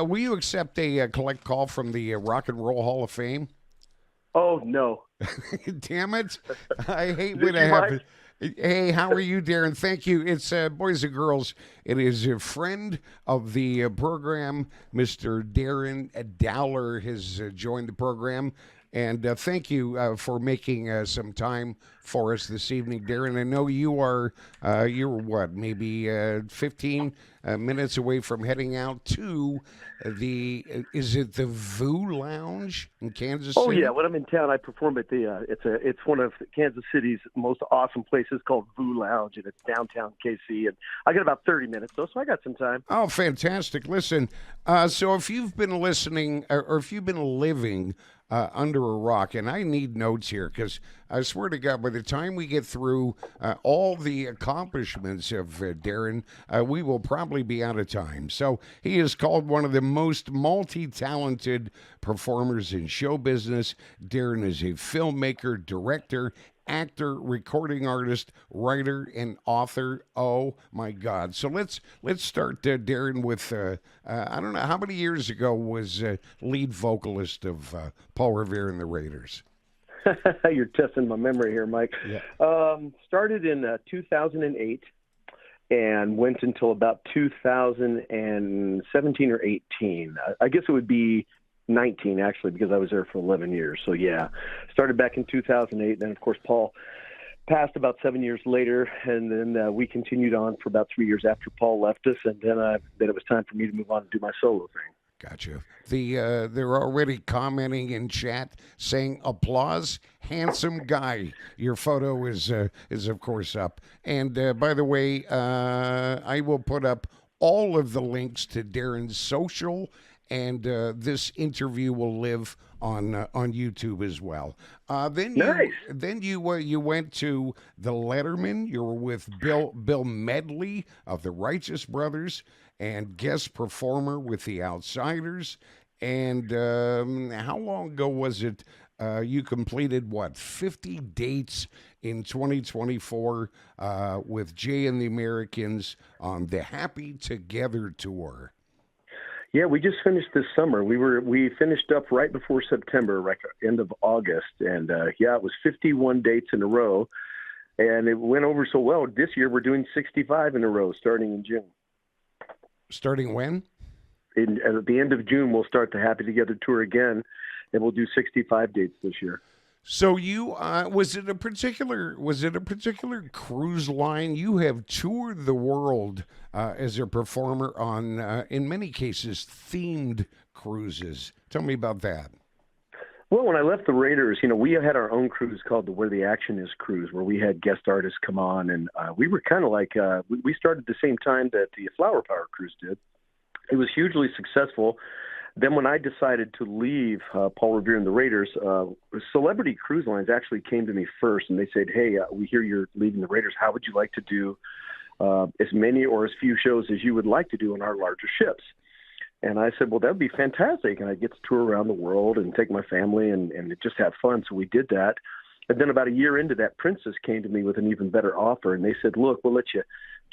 will you accept a collect call from the Rock and Roll Hall of Fame? Oh, no. Damn it! I hate Did when I you, have. Mike? Hey, how are you, Darren? Thank you. It's boys and girls. It is a friend of the program, Mr. Darren Dowler, has joined the program, and thank you for making some time for us this evening, Darren. I know you're what, maybe 15 minutes away from heading out to is it the VU Lounge in Kansas Oh, yeah. City? When I'm in town, I perform at it's one of Kansas City's most awesome places called VU Lounge, and it's downtown KC. And I got about 30 minutes, though, so I got some time. Oh, fantastic. Listen, so if you've been listening or if you've been living under a rock, and I need notes here because I swear to God, by the time we get through all the accomplishments of Darren, we will probably be out of time. So he is called one of the most multi talented performers in show business. Darren is a filmmaker, director, actor, recording artist, writer, and author. Oh my God! So let's start, Darren, with I don't know how many years ago was lead vocalist of Paul Revere and the Raiders. You're testing my memory here, Mike. Yeah. Started in 2008 and went until about 2017 or 18. I guess it would be 19, actually, because I was there for 11 years. So, yeah, started back in 2008. Then, of course, Paul passed about 7 years later, and then we continued on for about 3 years after Paul left us, and then it was time for me to move on and do my solo thing. Gotcha. They're already commenting in chat saying applause, handsome guy. Your photo is of course up. And by the way, I will put up all of the links to Darren's social, and this interview will live on YouTube as well. Nice. You went to the Lettermen. You were with Bill Medley of the Righteous Brothers and guest performer with the Outsiders. And how long ago was it? You completed what, 50 dates in 2024 with Jay and the Americans on the Happy Together tour. Yeah, we just finished this summer. We finished up right before September, like end of August, and it was 51 dates in a row, and it went over so well. This year we're doing 65 in a row, starting in June. Starting when? At the end of June, we'll start the Happy Together tour again, and we'll do 65 dates this year. So you was it a particular cruise line? You have toured the world as a performer on, in many cases, themed cruises. Tell me about that. Well, when I left the Raiders, we had our own cruise called the Where the Action Is cruise, where we had guest artists come on, and we were kind of like we started the same time that the Flower Power cruise did. It was hugely successful. Then when I decided to leave Paul Revere and the Raiders, Celebrity Cruise Lines actually came to me first, and they said, hey, we hear you're leaving the Raiders. How would you like to do as many or as few shows as you would like to do on our larger ships? And I said, well, that would be fantastic, and I'd get to tour around the world and take my family and just have fun. So we did that. And then about a year into that, Princess came to me with an even better offer, and they said, look, we'll let you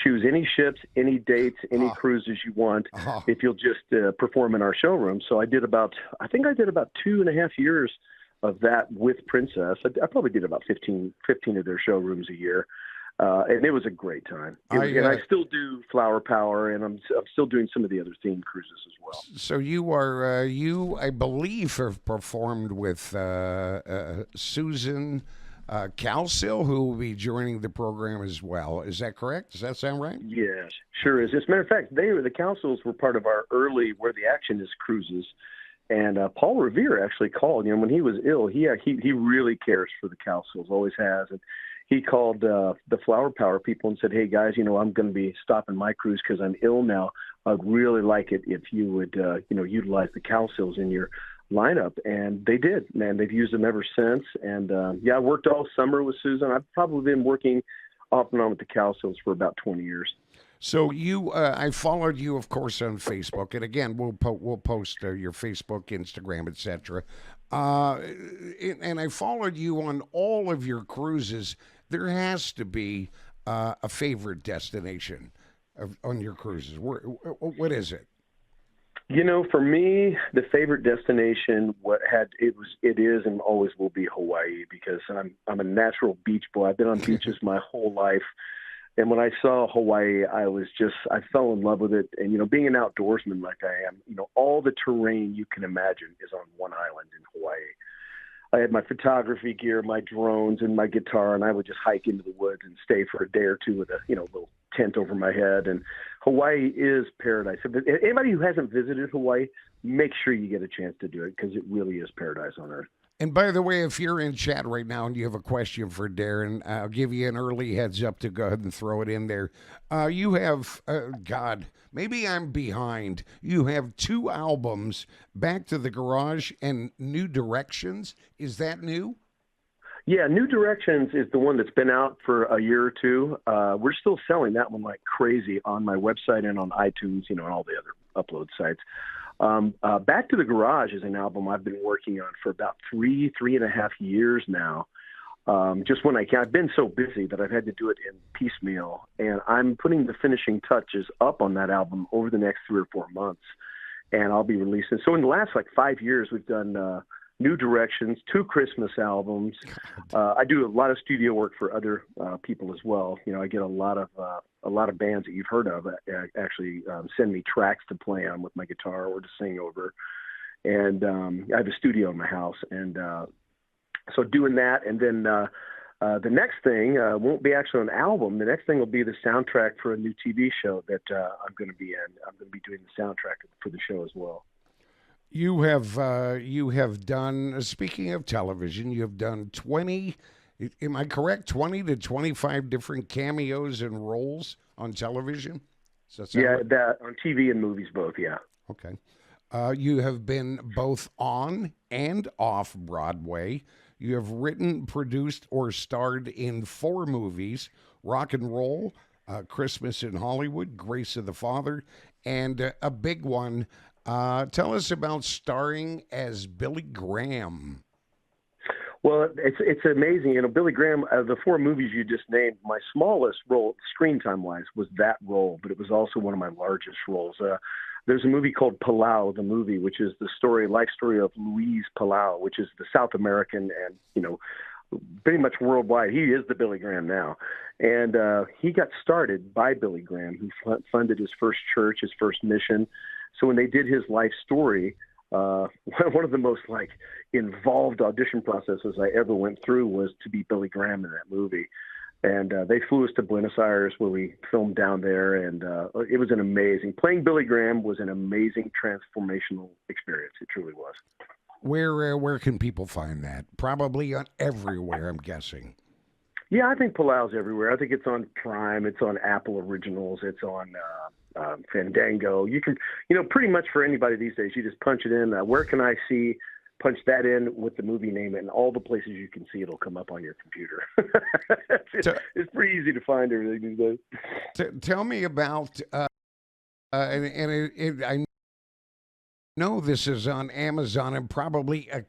choose any ships, any dates, any cruises you want if you'll just perform in our showroom. So I did about 2.5 years of that with Princess. I probably did about 15 of their showrooms a year. And it was a great time. And I still do Flower Power, and I'm still doing some of the other themed cruises as well. So you are, I believe, have performed with Susan Calsil, who will be joining the program as well. Is that correct? Does that sound right? Yes, sure is. As a matter of fact, the Calsils were part of our early Where the Action Is cruises. And Paul Revere actually called. When he was ill, he really cares for the Calsils, always has. And he called the Flower Power people and said, hey, guys, I'm going to be stopping my cruise because I'm ill now. I'd really like it if you would, utilize the Calsils in your lineup. And they did, man. They've used them ever since. And, I worked all summer with Susan. I've probably been working off and on with the Calsils for about 20 years. So I followed you, of course, on Facebook, and again, we'll post your Facebook, Instagram, etc. And I followed you on all of your cruises. There has to be a favorite destination on your cruises. What is it? For me, the favorite destination it is and always will be Hawaii, because I'm a natural beach boy. I've been on beaches my whole life. And when I saw Hawaii, I fell in love with it. And, being an outdoorsman like I am, all the terrain you can imagine is on one island in Hawaii. I had my photography gear, my drones, and my guitar, and I would just hike into the woods and stay for a day or two with a little tent over my head. And Hawaii is paradise. If anybody who hasn't visited Hawaii, make sure you get a chance to do it, because it really is paradise on earth. And by the way, if you're in chat right now and you have a question for Darren, I'll give you an early heads up to go ahead and throw it in there. You have, God, maybe I'm behind. You have 2 albums, Back to the Garage and New Directions. Is that new? Yeah, New Directions is the one that's been out for a year or two. We're still selling that one like crazy on my website and on iTunes, and all the other upload sites. Back to the Garage is an album I've been working on for about 3.5 years now. Just when I can. I've been so busy that I've had to do it in piecemeal, and I'm putting the finishing touches up on that album over the next 3 or 4 months, and I'll be releasing. So in the last 5 years, we've done New Directions, 2 Christmas albums. I do a lot of studio work for other people as well. I get a lot of bands that you've heard of actually send me tracks to play on with my guitar or to sing over. And I have a studio in my house, and so doing that. And then the next thing won't be actually an album. The next thing will be the soundtrack for a new TV show that I'm going to be in. I'm going to be doing the soundtrack for the show as well. You have done, speaking of television, you have done 20, am I correct, 20 to 25 different cameos and roles on television? Yeah, right? That on TV and movies both, yeah. Okay. You have been both on and off Broadway. You have written, produced, or starred in 4 movies: Rock and Roll, Christmas in Hollywood, Grace of the Father, and a big one. Tell us about starring as Billy Graham. Well, it's amazing. Billy Graham, the 4 movies you just named, my smallest role, screen time wise, was that role, but it was also one of my largest roles. There's a movie called Palau, the movie, which is the life story of Luis Palau, which is the South American and, pretty much worldwide. He is the Billy Graham now. And he got started by Billy Graham, who funded his first church, his first mission. So when they did his life story, one of the most involved audition processes I ever went through was to be Billy Graham in that movie. And they flew us to Buenos Aires, where we filmed down there. And it was playing Billy Graham was an amazing transformational experience. It truly was. Where can people find that? Probably on everywhere, I'm guessing. Yeah, I think Palau's everywhere. I think it's on Prime. It's on Apple Originals. It's on Fandango. You can, pretty much for anybody these days, you just punch it in. Where can I see? Punch that in with the movie name, and all the places you can see it'll come up on your computer. It's pretty easy to find everything these days. Tell me about, I know this is on Amazon and probably a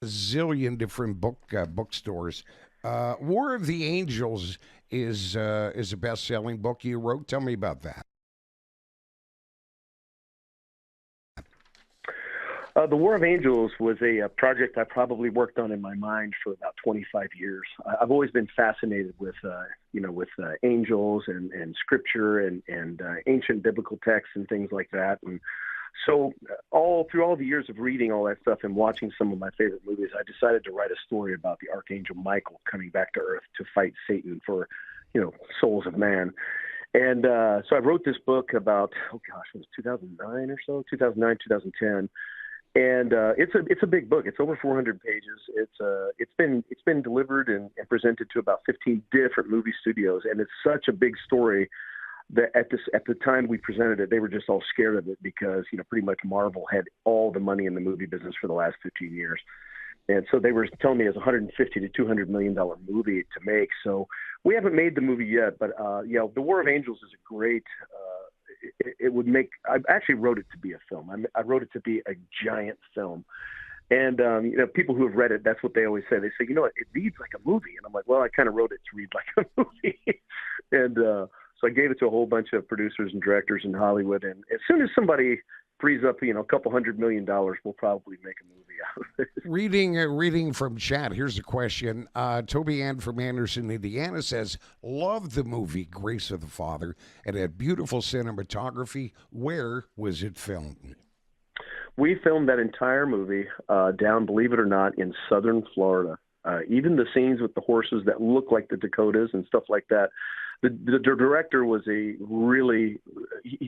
zillion different bookstores. War of the Angels is a best-selling book you wrote. Tell me about that. The War of Angels was a project I probably worked on in my mind for about 25 years. I've always been fascinated with angels and scripture and ancient biblical texts and things like that. And so through all the years of reading all that stuff and watching some of my favorite movies, I decided to write a story about the Archangel Michael coming back to Earth to fight Satan for, souls of man. And so I wrote this book about, it was 2009 or so, 2009, 2010. And it's a big book. It's over 400 pages. It's been delivered and presented to about 15 different movie studios, and it's such a big story that at the time we presented it, they were just all scared of it because pretty much Marvel had all the money in the movie business for the last 15 years, and so they were telling me it's $150 to $200 million movie to make. So we haven't made the movie yet, but The War of Angels is a great. It would make. I actually wrote it to be a film. I wrote it to be a giant film, and people who have read it, that's what they always say. They say, it reads like a movie, and I'm like, well, I kind of wrote it to read like a movie, and so I gave it to a whole bunch of producers and directors in Hollywood. And as soon as somebody frees up, a couple $100 million, we'll probably make a movie out of it. Reading from chat, here's a question. Toby Ann from Anderson, Indiana says, love the movie Grace of the Father. It had beautiful cinematography. Where was it filmed? We filmed that entire movie down, believe it or not, in southern Florida. Even the scenes with the horses that look like the Dakotas and stuff like that. The director was he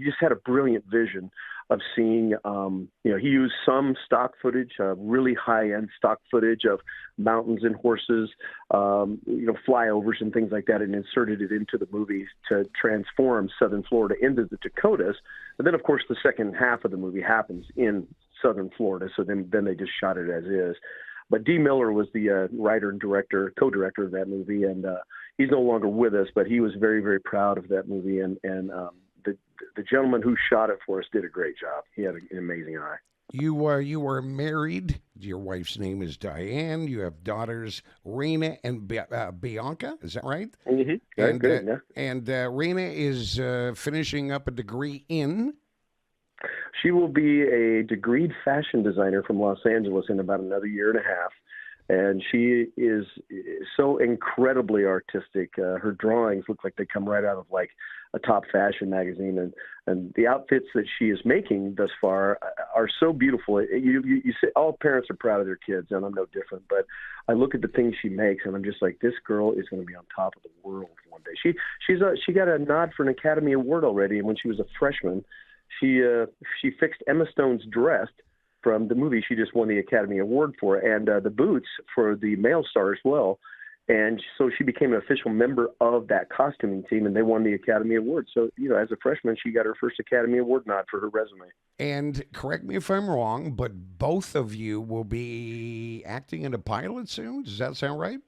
just had a brilliant vision of seeing, he used some stock footage, really high-end stock footage of mountains and horses, flyovers and things like that, and inserted it into the movie to transform southern Florida into the Dakotas. And then, of course, the second half of the movie happens in southern Florida, so then they just shot it as is. But Dee Miller was the writer and co-director of that movie, and he's no longer with us, but he was very, very proud of that movie, and the gentleman who shot it for us did a great job. He had an amazing eye. You are married. Your wife's name is Diane. You have daughters, Raina and Bianca. Is that right? Mm-hmm. Very good, yeah. And Raina is finishing up a degree in? She will be a degreed fashion designer from Los Angeles in about another year and a half. And she is so incredibly artistic. Her drawings look like they come right out of like a top fashion magazine. And the outfits that she is making thus far are so beautiful. You say all parents are proud of their kids, and I'm no different. But I look at the things she makes, and I'm just like, this girl is going to be on top of the world one day. She got a nod for an Academy Award already, and when she was a freshman, she fixed Emma Stone's dress from the movie she just won the Academy Award for, and the boots for the male star as well. And so she became an official member of that costuming team, and they won the Academy Award. So, as a freshman, she got her first Academy Award nod for her resume. And correct me if I'm wrong, but both of you will be acting in a pilot soon? Does that sound right?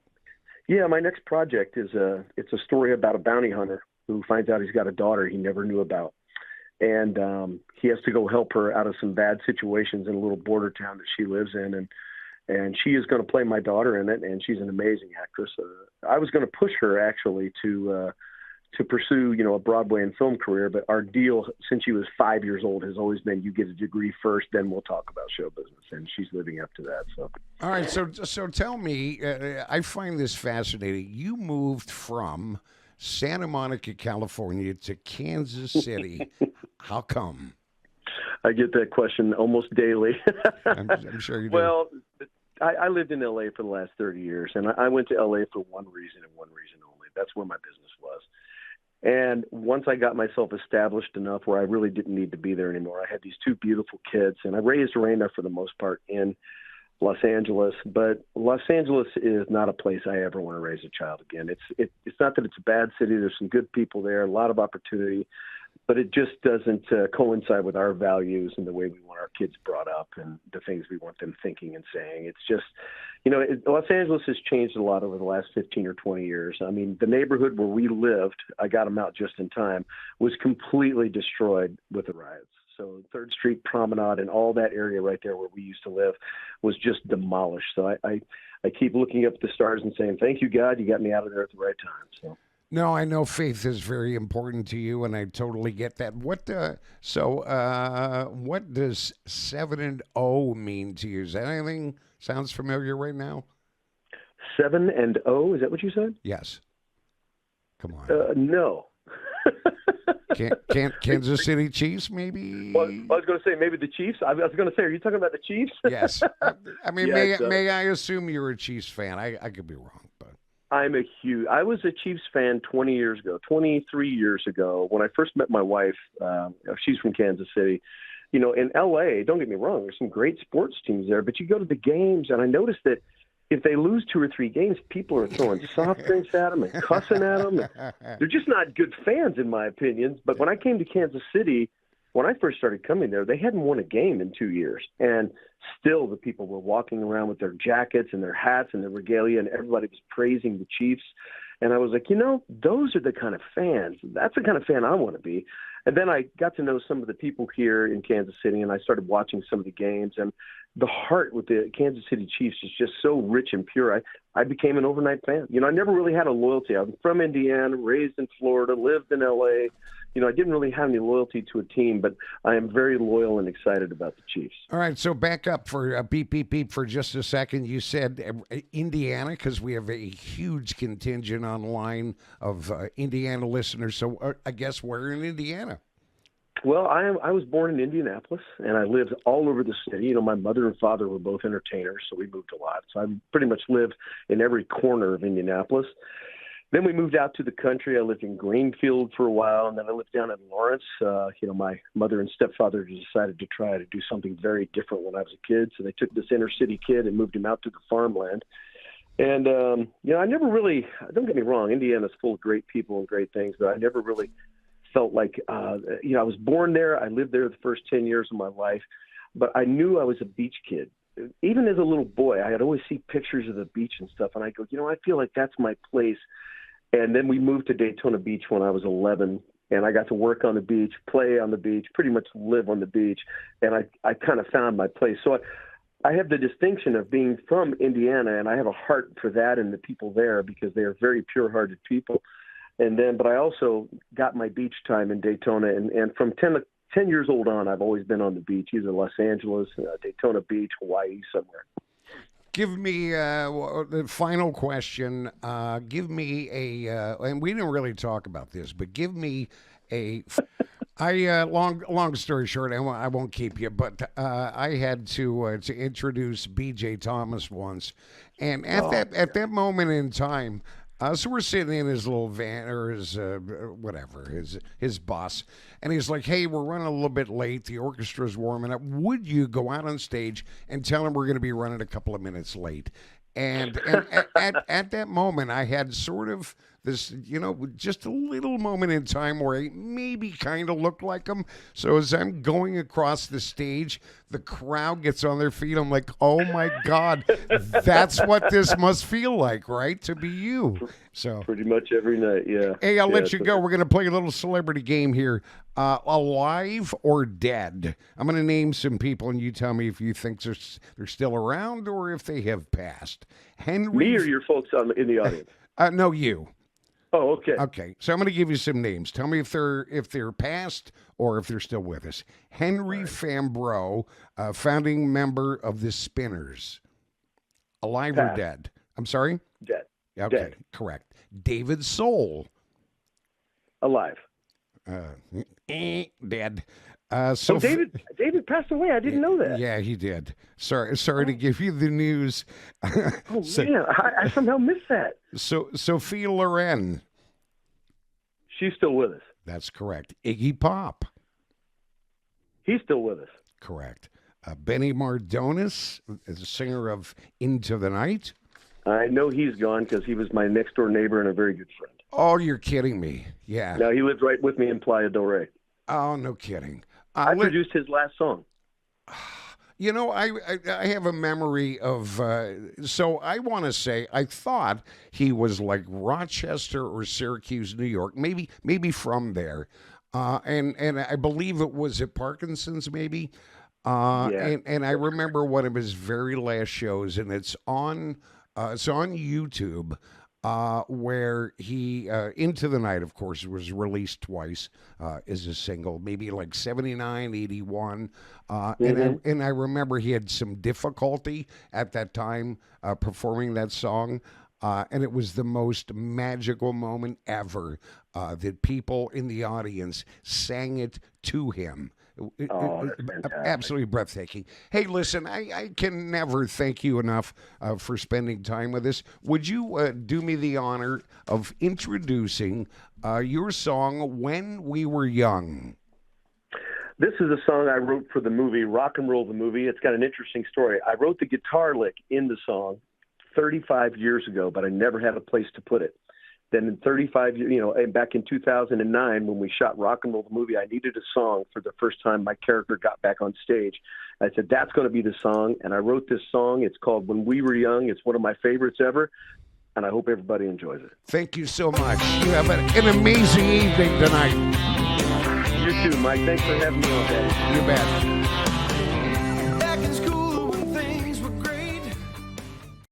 Yeah, my next project is it's a story about a bounty hunter who finds out he's got a daughter he never knew about. And he has to go help her out of some bad situations in a little border town that she lives in. And she is going to play my daughter in it, and she's an amazing actress. I was going to push her, actually, to pursue, a Broadway and film career. But our deal, since she was 5 years old, has always been you get a degree first, then we'll talk about show business. And she's living up to that. So, all right. So tell me, I find this fascinating. You moved from Santa Monica, California to Kansas City. How come? I get that question almost daily. I'm sure you do. Well, I lived in L.A. for the last 30 years, and I went to L.A. for one reason and one reason only. That's where my business was. And once I got myself established enough where I really didn't need to be there anymore, I had these two beautiful kids, and I raised Raina for the most part in Los Angeles. But Los Angeles is not a place I ever want to raise a child again. It's not that it's a bad city. There's some good people there, a lot of opportunity, but it just doesn't coincide with our values and the way we want our kids brought up and the things we want them thinking and saying. It's just, Los Angeles has changed a lot over the last 15 or 20 years. I mean, the neighborhood where we lived, I got them out just in time, was completely destroyed with the riots. So 3rd Street Promenade and all that area right there where we used to live was just demolished. So I keep looking up at the stars and saying, thank you, God, you got me out of there at the right time. So. No, I know faith is very important to you, and I totally get that. What does 7 and O mean to you? Is that anything sounds familiar right now? 7 and O, is that what you said? Yes. Come on. No. Can't Kansas City Chiefs, maybe? Well, I was going to say maybe the Chiefs. I was going to say, are you talking about the Chiefs? Yes. I mean, yeah, may I assume you're a Chiefs fan? I could be wrong, but I was a Chiefs fan 23 years ago, when I first met my wife. She's from Kansas City. In L.A., don't get me wrong, there's some great sports teams there, but you go to the games, and I noticed that if they lose 2 or 3 games, people are throwing soft drinks at them and cussing at them. They're just not good fans, in my opinion. But when I came to Kansas City, when I first started coming there, they hadn't won a game in 2 years. And still the people were walking around with their jackets and their hats and their regalia, and everybody was praising the Chiefs. And I was like, those are the kind of fans. That's the kind of fan I want to be. And then I got to know some of the people here in Kansas City, and I started watching some of the games. And the heart with the Kansas City Chiefs is just so rich and pure. I became an overnight fan. I never really had a loyalty. I'm from Indiana, raised in Florida, lived in L.A. I didn't really have any loyalty to a team, but I am very loyal and excited about the Chiefs. All right, so back up for beep, beep, beep for just a second. You said Indiana because we have a huge contingent online of Indiana listeners. So I guess we're in Indiana. Well, I was born in Indianapolis, and I lived all over the city. My mother and father were both entertainers, so we moved a lot. So I pretty much lived in every corner of Indianapolis. Then we moved out to the country. I lived in Greenfield for a while, and then I lived down in Lawrence. My mother and stepfather decided to try to do something very different when I was a kid, so they took this inner city kid and moved him out to the farmland. And, I never really, don't get me wrong, Indiana's full of great people and great things, but I never really felt like, I was born there. I lived there the first 10 years of my life, but I knew I was a beach kid. Even as a little boy, I'd always see pictures of the beach and stuff, and I go, I feel like that's my place. And then we moved to Daytona Beach when I was 11, and I got to work on the beach, play on the beach, pretty much live on the beach, and I kind of found my place. So I have the distinction of being from Indiana, and I have a heart for that and the people there because they are very pure-hearted people. But I also got my beach time in Daytona, and from 10 years old on, I've always been on the beach, either Los Angeles, Daytona Beach, Hawaii, somewhere. Give me the final question. Give me and we didn't really talk about this, but give me long story short, I won't keep you, but I had to introduce B.J. Thomas once, and at that moment in time. So we're sitting in his little van or his his bus, and he's like, "Hey, we're running a little bit late. The orchestra's warming up. Would you go out on stage and tell him we're going to be running a couple of minutes late?" And at that moment, I had sort of this, just a little moment in time where I maybe kind of looked like him. So as I'm going across the stage, the crowd gets on their feet. I'm like, oh my God, that's what this must feel like, right? To be you. So pretty much every night, yeah. Hey, I'll let you go. We're going to play a little celebrity game here. Alive or dead? I'm going to name some people, and you tell me if you think they're still around or if they have passed. Me or your folks in the audience? No, you. Oh, okay. Okay, so I'm going to give you some names. Tell me if they're past or if they're still with us. Henry Fambrough, founding member of the Spinners. Alive or dead? I'm sorry? Dead. Okay, dead. Correct. David Soul. Alive. Dead. So David passed away. I didn't know that. Yeah, he did. Sorry to give you the news. Man, I somehow missed that. So Sophie Loren. She's still with us. That's correct. Iggy Pop. He's still with us. Correct. Benny Mardones, the singer of Into the Night. I know he's gone because he was my next door neighbor and a very good friend. Oh, you're kidding me. Yeah. No, he lived right with me in Playa del Rey. Oh, no kidding. I produced his last song. I have a memory of, so I want to say, I thought he was like Rochester or Syracuse, New York, maybe from there. And I believe it was at Parkinson's, maybe. And I remember one of his very last shows, and it's on YouTube. Where he, Into the Night, of course, was released twice as a single, maybe like 79, 81. And I remember he had some difficulty at that time performing that song. And it was the most magical moment ever that people in the audience sang it to him. Absolutely breathtaking. Hey, listen, I can never thank you enough for spending time with us. Would you do me the honor of introducing your song, When We Were Young? This is a song I wrote for the movie, Rock and Roll the Movie. It's got an interesting story. I wrote the guitar lick in the song 35 years ago, but I never had a place to put it. Then in 35 years, back in 2009, when we shot Rock and Roll the Movie, I needed a song for the first time my character got back on stage. I said, that's going to be the song. And I wrote this song. It's called When We Were Young. It's one of my favorites ever. And I hope everybody enjoys it. Thank you so much. You have an amazing evening tonight. You too, Mike. Thanks for having me on, Daddy. You bet.